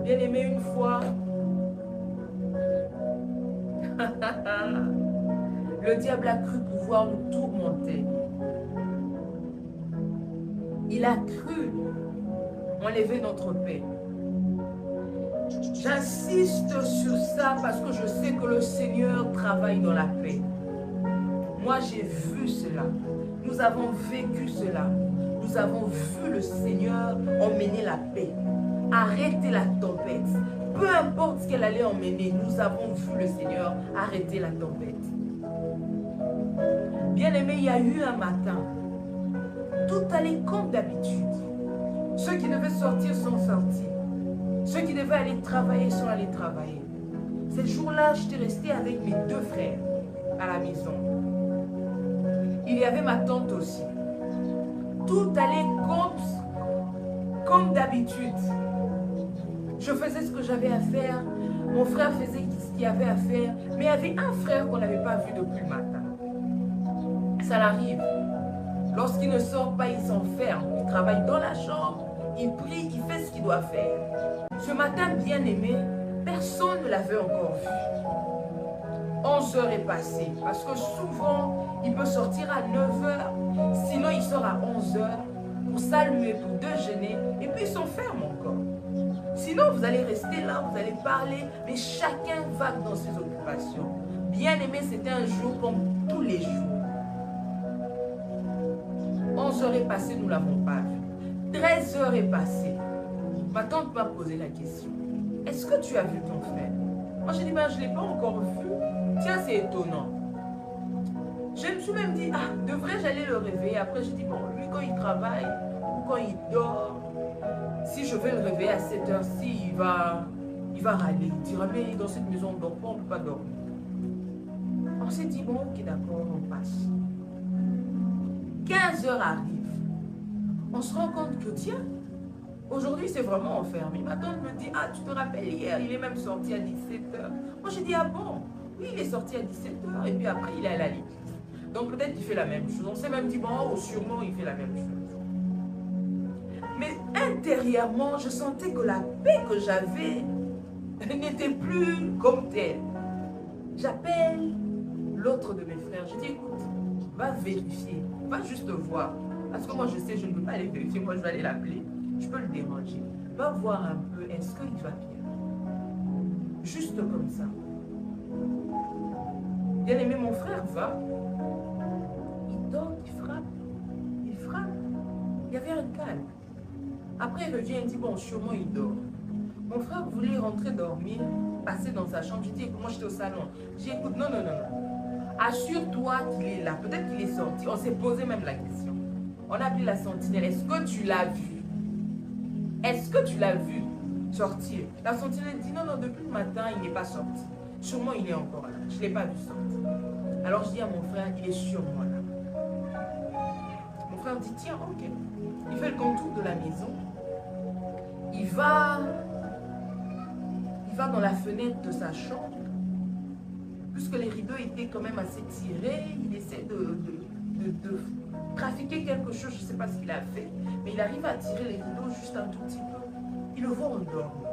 Bien aimé, une fois, le diable a cru pouvoir nous tourmenter. Il a cru enlever notre paix. J'insiste sur ça parce que je sais que le Seigneur travaille dans la paix. Moi, j'ai vu cela. Nous avons vécu cela. Nous avons vu le Seigneur emmener la paix, arrêter la tempête. Peu importe ce qu'elle allait emmener, nous avons vu le Seigneur arrêter la tempête. Bien aimé, il y a eu un matin, tout allait comme d'habitude. Ceux qui devaient sortir sont sortis. Ceux qui devaient aller travailler sont allés travailler. Ce jour-là, j'étais restée avec mes deux frères à la maison. Il y avait ma tante aussi. Tout allait comme d'habitude. Je faisais ce que j'avais à faire. Mon frère faisait ce qu'il avait à faire. Mais il y avait un frère qu'on n'avait pas vu depuis le matin. Ça l'arrive. Lorsqu'il ne sort pas, il s'enferme. Il travaille dans la chambre. Il prie, il fait ce qu'il doit faire. Ce matin, bien aimé, personne ne l'avait encore vu. 11 heures est passé. Parce que souvent, il peut sortir à 9 heures. Sinon, il sort à 11 heures pour saluer, pour déjeuner. Et puis, il s'enferme encore. Sinon, vous allez rester là, vous allez parler. Mais chacun va dans ses occupations. Bien aimé, c'était un jour comme tous les jours. 11 heures est passé, nous ne l'avons pas vu. 13 heures est passé. Ma tante m'a posé la question. Est-ce que tu as vu ton frère? Moi, j'ai dit, ben, je ne l'ai pas encore vu. Tiens, c'est étonnant. Je me suis même dit, ah, devrais-je aller le réveiller? Après, j'ai dit, bon, lui, quand il travaille ou quand il dort, si je vais le réveiller à cette heure-ci, il va râler. Il dira, mais dans cette maison, on ne dort pas, on ne peut pas dormir. On s'est dit, bon, ok, d'accord, on passe. 15 heures arrivent. On se rend compte que, tiens, aujourd'hui, c'est vraiment enfermé. Ma tante me dit, ah, tu te rappelles hier, il est même sorti à 17 heures. Moi, j'ai dit, ah bon? Oui, il est sorti à 17 heures et puis après, il est allé à l'église. Donc, peut-être qu'il fait la même chose. On s'est même dit, bon, oh, sûrement, il fait la même chose. Mais intérieurement, je sentais que la paix que j'avais n'était plus comme telle. J'appelle l'autre de mes frères. Je dis, écoute, va vérifier, va juste voir. Parce que moi, je sais, je ne peux pas aller vérifier. Moi, je vais aller l'appeler. Je peux le déranger. Va voir un peu, est-ce qu'il va bien? Juste comme ça. Bien aimé, mon frère va. Il dort, il frappe. Il frappe. Il y avait un calme. Après, il revient et dit, bon, sûrement il dort. Mon frère voulait rentrer dormir, passer dans sa chambre. J'ai dit, écoute, moi j'étais au salon. J'ai dit, écoute, non, non, non, non. Assure-toi qu'il est là. Peut-être qu'il est sorti. On s'est posé même la question. On a appelé la sentinelle. Est-ce que tu l'as vu? Est-ce que tu l'as vu sortir? La sentinelle dit, non, non, depuis le matin, il n'est pas sorti. Sûrement, il est encore là. Je ne l'ai pas vu sortir. Alors, je dis à mon frère, il est sûrement là. Mon frère dit, tiens, ok. Il fait le contour de la maison. Il va dans la fenêtre de sa chambre. Puisque les rideaux étaient quand même assez tirés, il essaie de trafiquer quelque chose, je ne sais pas ce qu'il a fait, mais il arrive à tirer les rideaux juste un tout petit peu. Il le voit endormi.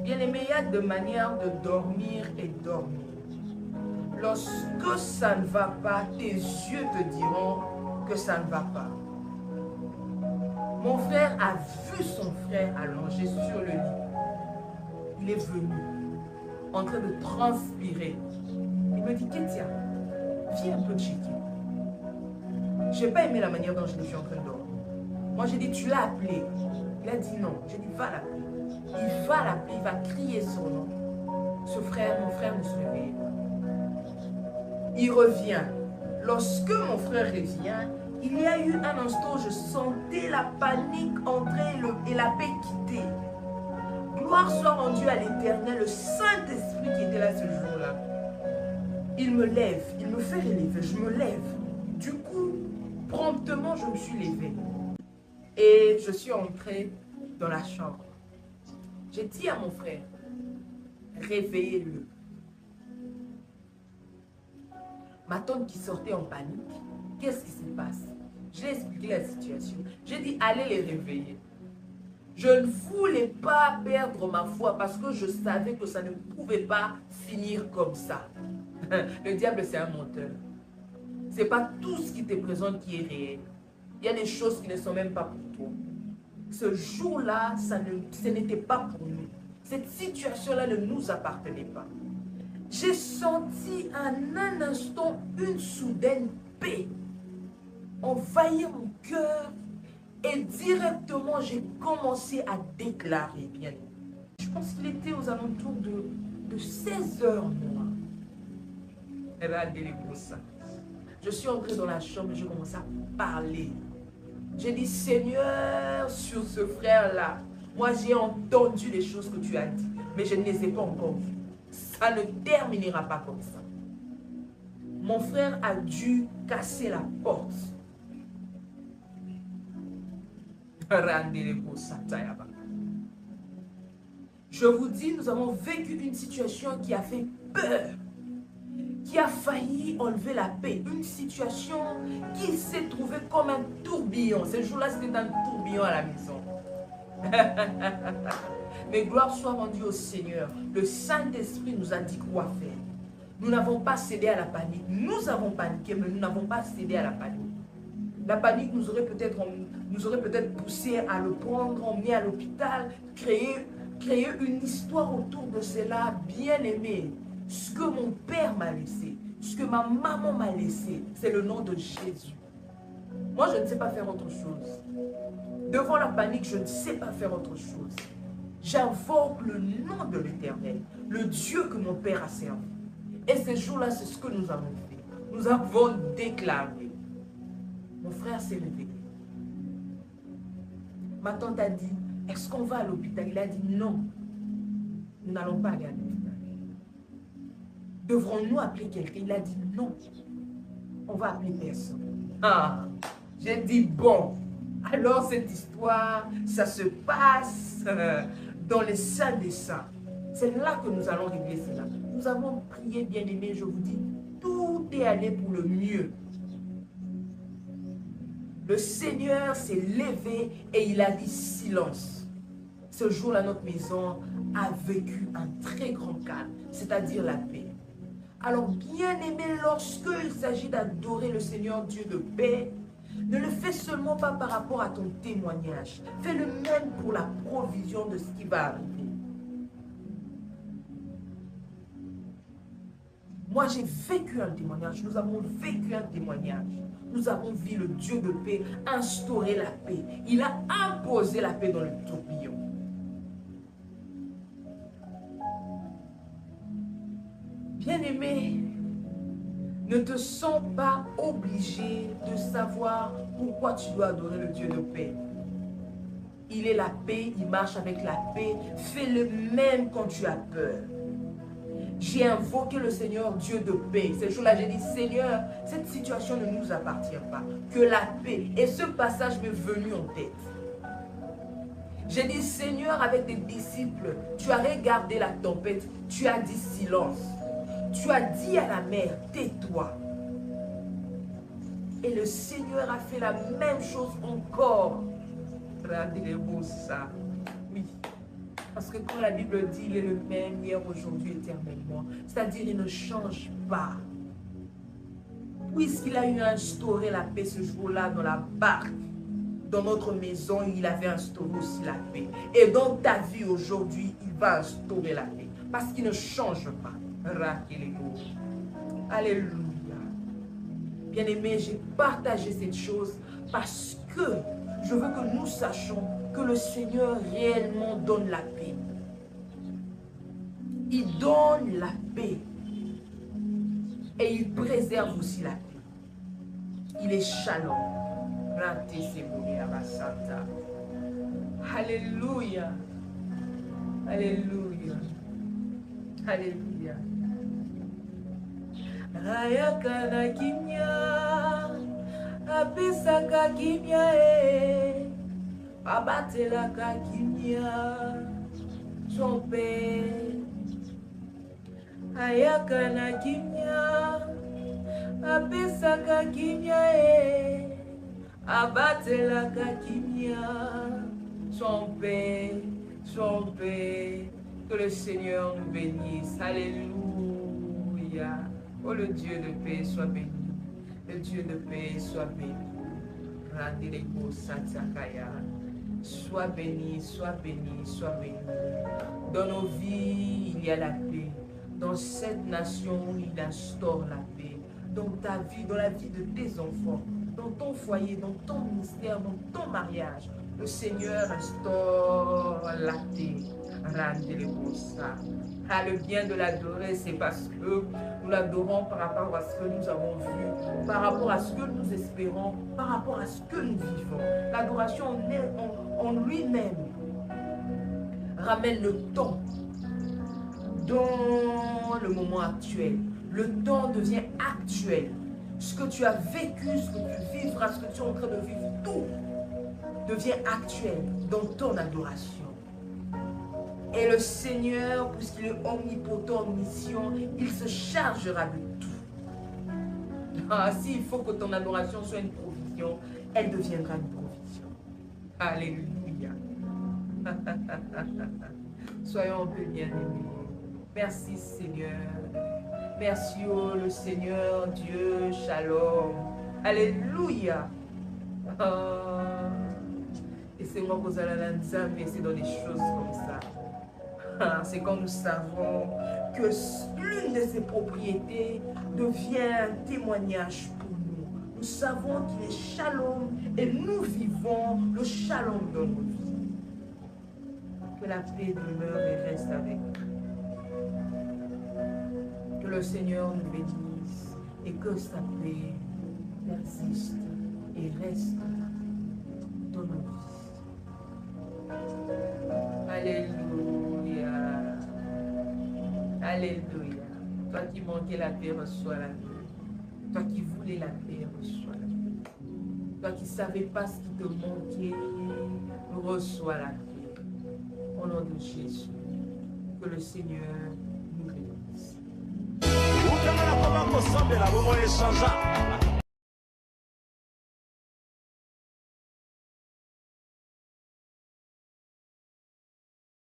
Bien aimé, il y a deux manières de dormir et dormir. Lorsque ça ne va pas, tes yeux te diront que ça ne va pas. Mon frère a vu son frère allongé sur le lit. Il est venu, en train de transpirer. Il me dit, Ketia, viens un peu checker. Je n'ai pas aimé la manière dont je suis en train de dormir. Moi, j'ai dit, tu l'as appelé. Il a dit non. J'ai dit, va l'appeler. Il va l'appeler, il va crier son nom. Ce frère, mon frère ne se réveille pas. Il revient. Lorsque mon frère revient, il y a eu un instant où je sentais la panique entrer et la paix quitter. Gloire soit rendue à l'Éternel, le Saint-Esprit qui était là ce jour-là. Il me lève, il me fait relever, je me lève. Du coup, promptement, je me suis levée. Et je suis entrée dans la chambre. J'ai dit à mon frère, réveillez-le. Ma tante qui sortait en panique, qu'est-ce qui se passe? J'ai expliqué la situation. J'ai dit, allez les réveiller. Je ne voulais pas perdre ma foi parce que je savais que ça ne pouvait pas finir comme ça. Le diable, c'est un menteur. Ce n'est pas tout ce qui te présente qui est réel. Il y a des choses qui ne sont même pas pour toi. Ce jour-là, ce n'était pas pour nous. Cette situation-là ne nous appartenait pas. J'ai senti en un instant une soudaine paix envahir mon cœur et directement j'ai commencé à déclarer, bien. Je pense qu'il était aux alentours de 16 heures, moi. Je suis entrée dans la chambre et j'ai commencé à parler. J'ai dit, Seigneur, sur ce frère-là, moi j'ai entendu les choses que tu as dit, mais je ne les ai pas encore vues. Ça ne terminera pas comme ça. Mon frère a dû casser la porte. Je vous dis, nous avons vécu une situation qui a fait peur, qui a failli enlever la paix. Une situation qui s'est trouvée comme un tourbillon. Ce jour-là, c'était un tourbillon à la maison. Mais gloire soit rendue au Seigneur. Le Saint-Esprit nous a dit quoi faire. Nous n'avons pas cédé à la panique. Nous avons paniqué, mais nous n'avons pas cédé à la panique. La panique nous aurait peut-être poussé à le prendre, emmener à l'hôpital, créer une histoire autour de cela, bien aimé. Ce que mon père m'a laissé, ce que ma maman m'a laissé, c'est le nom de Jésus. Moi, je ne sais pas faire autre chose. Devant la panique, je ne sais pas faire autre chose. J'invoque le nom de l'Éternel, le Dieu que mon père a servi. Et ce jour-là, c'est ce que nous avons fait. Nous avons déclaré. Mon frère s'est levé. Ma tante a dit, est-ce qu'on va à l'hôpital? Il a dit non. Nous n'allons pas aller à l'hôpital. Devrons-nous appeler quelqu'un? Il a dit non. On va appeler personne. Ah, j'ai dit bon. Alors cette histoire, ça se passe dans les saints des saints. C'est là que nous allons régler cela. Nous avons prié, bien aimé, je vous dis, tout est allé pour le mieux. Le Seigneur s'est levé et il a dit silence. Ce jour-là, notre maison a vécu un très grand calme, c'est-à-dire la paix. Alors, bien aimé, lorsqu'il s'agit d'adorer le Seigneur Dieu de paix, ne le fais seulement pas par rapport à ton témoignage. Fais le même pour la provision de ce qui va arriver. Moi, j'ai vécu un témoignage. Nous avons vécu un témoignage. Nous avons vu le Dieu de paix instaurer la paix. Il a imposé la paix dans le tourbillon. Bien-aimé, ne te sens pas obligé de savoir pourquoi tu dois adorer le Dieu de paix. Il est la paix, il marche avec la paix. Fais-le même quand tu as peur. J'ai invoqué le Seigneur Dieu de paix. Ce jour-là, j'ai dit, Seigneur, cette situation ne nous appartient pas. Que la paix. Et ce passage m'est venu en tête. J'ai dit, Seigneur, avec tes disciples, tu as regardé la tempête, tu as dit silence. Tu as dit à la mer, tais-toi. Et le Seigneur a fait la même chose encore. Regardez-moi ça. Oui. Parce que quand la Bible dit, il est le même hier, aujourd'hui, éternellement. C'est-à-dire, il ne change pas. Puisqu'il a eu instauré la paix ce jour-là dans la barque, dans notre maison, il avait instauré aussi la paix. Et dans ta vie aujourd'hui, il va instaurer la paix. Parce qu'il ne change pas. Alléluia. Bien-aimé, j'ai partagé cette chose parce que je veux que nous sachions que le Seigneur réellement donne la paix. Il donne la paix. Et il préserve aussi la paix. Il est shalom. Alléluia. Alléluia. Alléluia. Rayakana kimya, apisaka kimya abatelaka kimya, trompe. Ayakana kimya, apisaka kimya Abattez la kakimia. Sois en paix, sois en paix. Que le Seigneur nous bénisse. Alléluia. Oh, le Dieu de paix soit béni. Le Dieu de paix soit béni. Randeleko Satsakaya. Sois béni, sois béni, sois béni. Dans nos vies, il y a la paix. Dans cette nation, il instaure la paix. Dans ta vie, dans la vie de tes enfants, dans ton foyer, dans ton ministère, dans ton mariage, le Seigneur instaure la paix. Randeleko Sa. Ah, le bien de l'adorer, c'est parce que nous l'adorons par rapport à ce que nous avons vu, par rapport à ce que nous espérons, par rapport à ce que nous vivons. L'adoration en lui-même ramène le temps dans le moment actuel. Le temps devient actuel. Ce que tu as vécu, ce que tu vivras, ce que tu es en train de vivre, tout devient actuel dans ton adoration. Et le Seigneur, puisqu'il est omnipotent, omniscient, il se chargera de tout. Ah, s'il faut que ton adoration soit une provision, elle deviendra une provision. Alléluia. Soyons un peu bien-aimés. Merci Seigneur. Merci oh, le Seigneur Dieu, Shalom. Alléluia. Et c'est moi que vous allez mais c'est dans des choses comme ça. C'est quand nous savons que l'une de ces propriétés devient un témoignage pour nous. Nous savons qu'il est shalom et nous vivons le shalom dans nos vies. Que la paix demeure et reste avec nous. Que le Seigneur nous bénisse et que sa paix persiste et reste dans nos vies. Alléluia. Alléluia. Toi qui manquais la paix, reçois la paix. Toi qui voulais la paix, reçois la paix. Toi qui ne savais pas ce qui te manquait, reçois la paix. Au nom de Jésus, que le Seigneur nous bénisse.